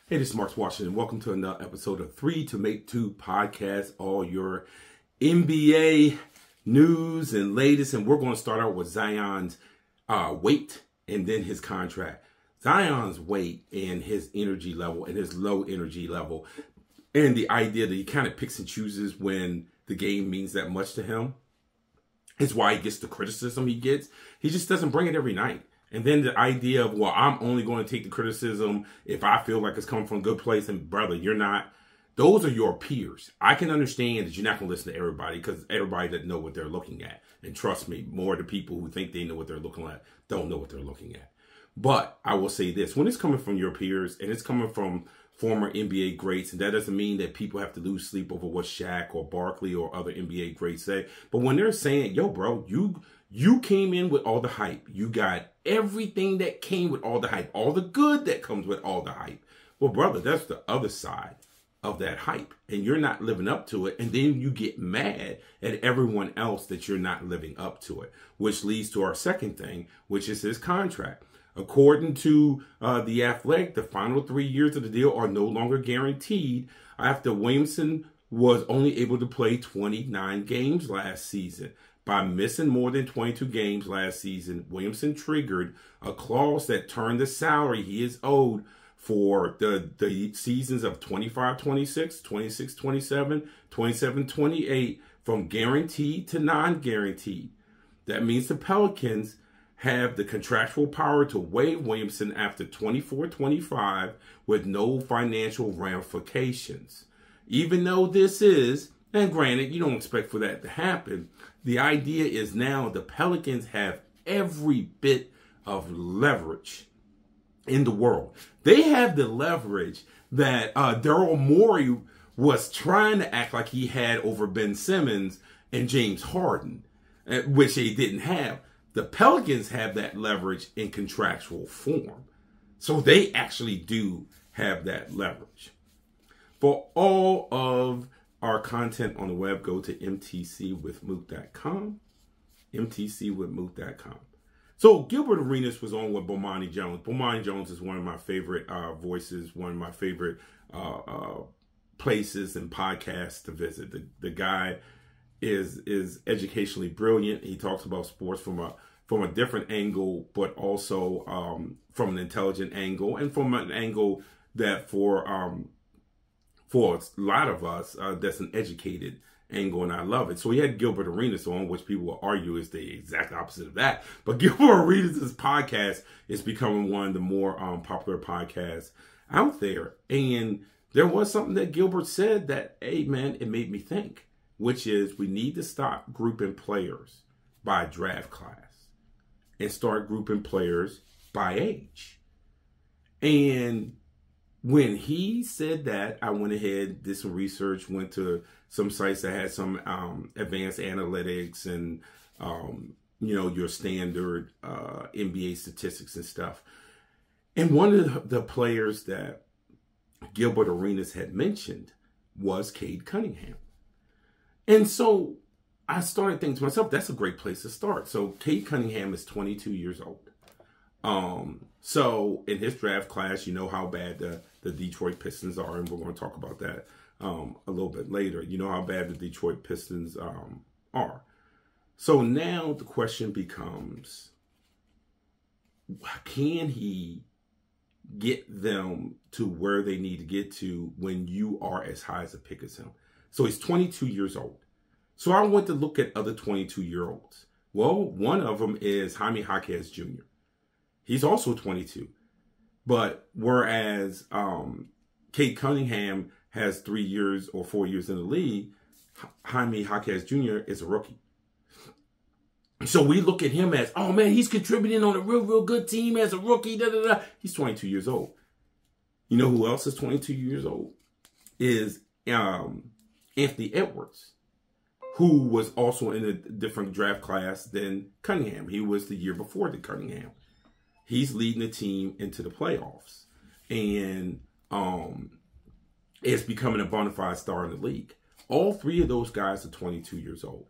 Hey, this is Mark Washington. Welcome to another episode of 3 to Make 2 podcast, all your NBA news and latest. And we're going to start out with Zion's weight and then his contract. Zion's weight and his energy level and his low energy level and the idea that he kind of picks and chooses when the game means that much to him is why he gets the criticism he gets. He just doesn't bring it every night. And then the idea of, well, I'm only going to take the criticism if I feel like it's coming from a good place. And brother, you're not. Those are your peers. I can understand that you're not going to listen to everybody because everybody doesn't know what they're looking at. And trust me, more of the people who think they know what they're looking at don't know what they're looking at. But I will say this, when it's coming from your peers and it's coming from former NBA greats, and that doesn't mean that people have to lose sleep over what Shaq or Barkley or other NBA greats say. But when they're saying, yo, bro, you came in with all the hype. You got everything that came with all the hype, all the good that comes with all the hype. Well, brother, that's the other side of that hype. And you're not living up to it. And then you get mad at everyone else that you're not living up to it, which leads to our second thing, which is his contract. According to The Athletic, the final 3 years of the deal are no longer guaranteed after Williamson was only able to play 29 games last season. By missing more than 22 games last season, Williamson triggered a clause that turned the salary he is owed for the seasons of 25-26, 26-27, 27-28 from guaranteed to non-guaranteed. That means the Pelicans have the contractual power to waive Williamson after 24-25 with no financial ramifications. Even though this is, and granted, you don't expect for that to happen, the idea is now the Pelicans have every bit of leverage in the world. They have the leverage that Daryl Morey was trying to act like he had over Ben Simmons and James Harden, which they didn't have. The Pelicans have that leverage in contractual form. So they actually do have that leverage. For all of our content on the web, go to mtcwithmook.com, mtcwithmook.com. So Gilbert Arenas was on with Bomani Jones. Bomani Jones is one of my favorite voices, one of my favorite places and podcasts to visit. The guy is educationally brilliant. He talks about sports from a different angle, but also from an intelligent angle and from an angle that for a lot of us, that's an educated angle, and I love it. So we had Gilbert Arenas on, which people will argue is the exact opposite of that. But Gilbert Arenas' podcast is becoming one of the more popular podcasts out there. And there was something that Gilbert said that, hey, man, it made me think, which is we need to stop grouping players by draft class and start grouping players by age. And when he said that, I went ahead, did some research, went to some sites that had some advanced analytics and, your standard NBA statistics and stuff. And one of the players that Gilbert Arenas had mentioned was Cade Cunningham. And so I started thinking to myself, that's a great place to start. So Cade Cunningham is 22 years old. So in his draft class, you know how bad the Detroit Pistons are, and we're going to talk about that a little bit later. You know how bad the Detroit Pistons are. So now the question becomes, can he get them to where they need to get to when you are as high as a pick as him? So he's 22 years old. So I went to look at other 22-year-olds. Well, one of them is Jaime Jaquez Jr. He's also 22. But whereas Cade Cunningham has 3 years or 4 years in the league, Jaime Jaquez Jr. is a rookie. So we look at him as, oh, man, he's contributing on a real good team as a rookie. He's 22 years old. You know who else is 22 years old? Is Anthony Edwards, who was also in a different draft class than Cunningham. He was the year before the Cunningham. He's leading the team into the playoffs and is becoming a bona fide star in the league. All three of those guys are 22 years old.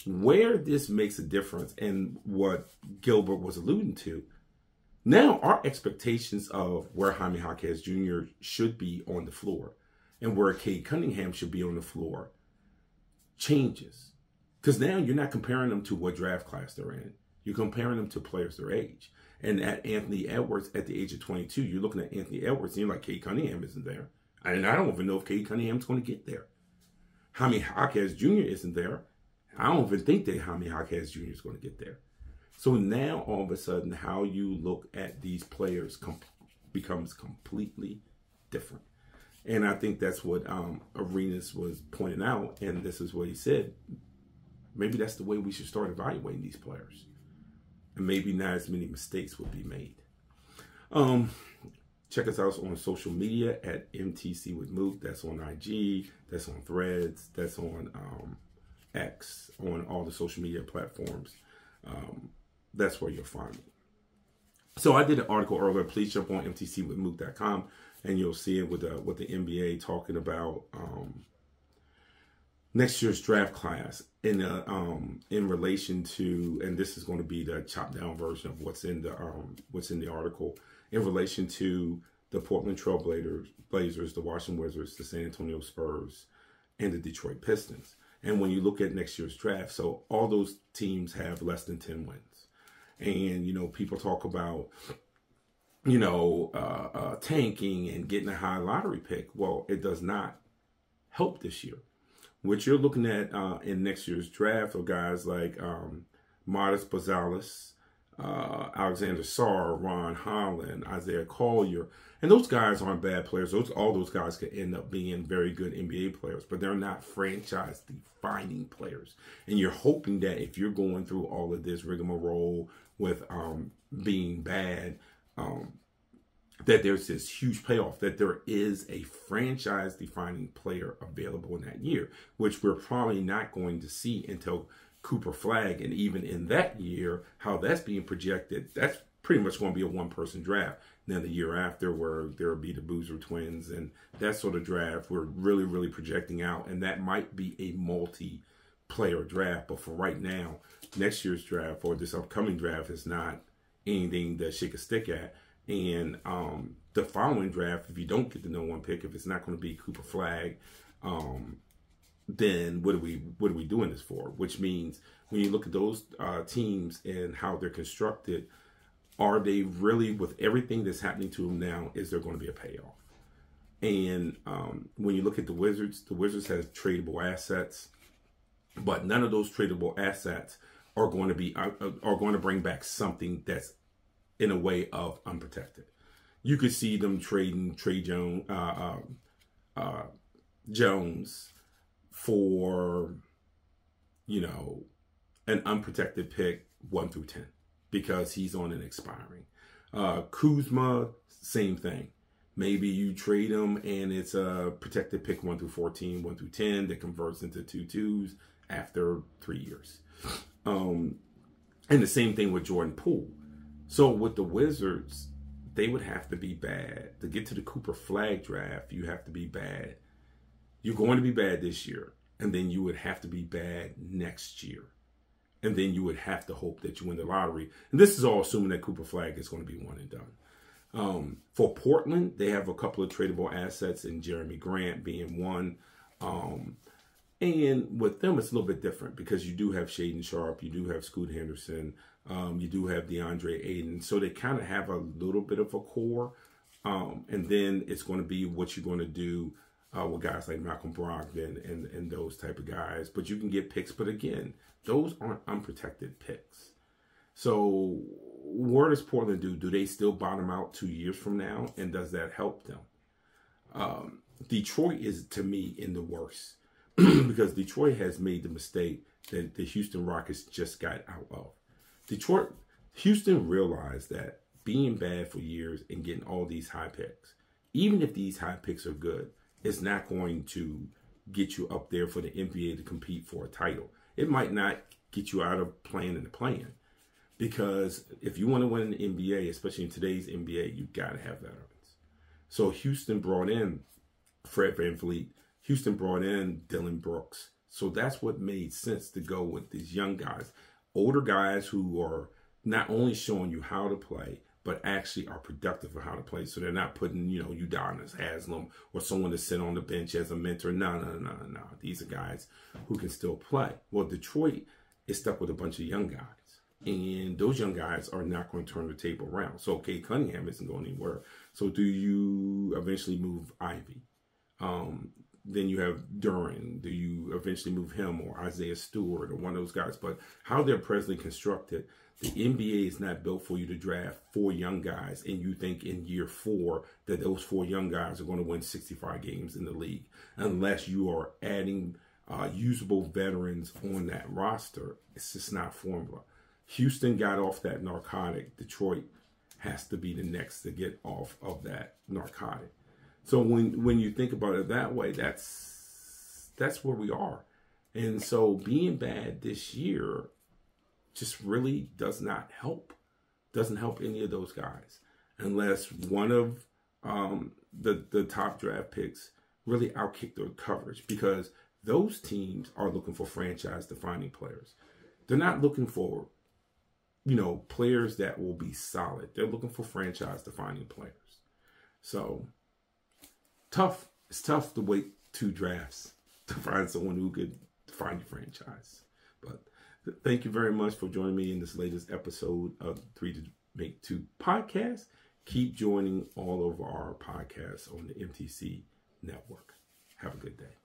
Where this makes a difference, and what Gilbert was alluding to, Now our expectations of where Jaime Jaquez Jr. should be on the floor and where Cade Cunningham should be on the floor changes. Because now you're not comparing them to what draft class they're in. You're comparing them to players their age. And at Anthony Edwards at the age of 22, you're looking at Anthony Edwards and you're like, Cade Cunningham isn't there. And I don't even know if Cade Cunningham's going to get there. Jaime Jaquez Jr. isn't there. I don't even think that Jaime Jaquez Jr. is going to get there. So now all of a sudden, how you look at these players becomes completely different. And I think that's what Arenas was pointing out. And this is what he said. Maybe that's the way we should start evaluating these players. And maybe not as many mistakes would be made. Check us out on social media at MTC with Mook. That's on IG. That's on Threads. That's on X. On all the social media platforms. That's where you'll find me. So I did an article earlier. Please jump on mtcwithmook.com and you'll see it with the NBA talking about next year's draft class in relation to, and this is going to be the chopped down version of what's in the article, in relation to the Portland Trail Blazers, the Washington Wizards, the San Antonio Spurs, and the Detroit Pistons. And when you look at next year's draft, so all those teams have less than 10 wins. And, you know, people talk about, you know, tanking and getting a high lottery pick. Well, it does not help this year. What you're looking at in next year's draft are guys like Modest Bazales, Alexander Sarr, Ron Holland, Isaiah Collier. And those guys aren't bad players. All those guys could end up being very good NBA players, but they're not franchise-defining players. And you're hoping that if you're going through all of this rigmarole with being bad, that there's this huge payoff, that there is a franchise-defining player available in that year, which we're probably not going to see until Cooper Flagg. And even in that year, how that's being projected, that's pretty much going to be a one-person draft. Then the year after, where there will be the Boozer twins and that sort of draft, we're really, really projecting out. And that might be a multi-player draft. But for right now, next year's draft or this upcoming draft is not anything to shake a stick at. And the following draft, if you don't get the #1 pick, if it's not going to be Cooper Flagg, then what are we doing this for? Which means when you look at those teams and how they're constructed, are they really, with everything that's happening to them now, is there going to be a payoff? And when you look at the Wizards have tradable assets, but none of those tradable assets are going to be are going to bring back something that's in a way of unprotected. You could see them trading Trey Jones for, you know, an unprotected pick 1 through 10 because he's on an expiring. Kuzma, same thing. Maybe you trade him and it's a protected pick 1 through 14, 1 through 10 that converts into 2 2s after 3 years. And the same thing with Jordan Poole. So with the Wizards, they would have to be bad. To get to the Cooper Flagg draft, you have to be bad. You're going to be bad this year. And then you would have to be bad next year. And then you would have to hope that you win the lottery. And this is all assuming that Cooper Flagg is going to be one and done. For Portland, they have a couple of tradable assets in Jeremy Grant being one. And with them, it's a little bit different because you do have Shaedon Sharpe, you do have Scoot Henderson, you do have DeAndre Ayton. So they kind of have a little bit of a core. And then it's going to be what you're going to do with guys like Malcolm Brogdon and those type of guys. But you can get picks. But again, those aren't unprotected picks. So what does Portland do? Do they still bottom out 2 years from now? And does that help them? Detroit is, to me, in the worst. Because Detroit has made the mistake that the Houston Rockets just got out of. Houston realized that being bad for years and getting all these high picks, even if these high picks are good, it's not going to get you up there for the NBA to compete for a title. It might not get you out of playing in the play-in. Because if you want to win in the NBA, especially in today's NBA, you've got to have veterans. So Houston brought in Fred VanVleet. Houston brought in Dillon Brooks. So that's what made sense to go with these young guys. Older guys who are not only showing you how to play, but actually are productive for how to play. So they're not putting, Udonis Haslam or someone to sit on the bench as a mentor. No. These are guys who can still play. Well, Detroit is stuck with a bunch of young guys. And those young guys are not going to turn the table around. So Cade Cunningham isn't going anywhere. So do you eventually move Ivy? Then you have Duran. Do you eventually move him or Isaiah Stewart or one of those guys? But how they're presently constructed, the NBA is not built for you to draft 4 young guys and you think in year 4 that those 4 young guys are going to win 65 games in the league. Unless you are adding usable veterans on that roster, it's just not formula. Houston got off that narcotic. Detroit has to be the next to get off of that narcotic. So when you think about it that way, that's where we are. And so being bad this year just really does not help. Doesn't help any of those guys unless one of the top draft picks really outkick their coverage, because those teams are looking for franchise-defining players. They're not looking for players that will be solid. They're looking for franchise-defining players. So tough. It's tough to wait 2 drafts to find someone who could define your franchise. But thank you very much for joining me in this latest episode of 3 to Make 2 podcast. Keep joining all of our podcasts on the MTC network. Have a good day.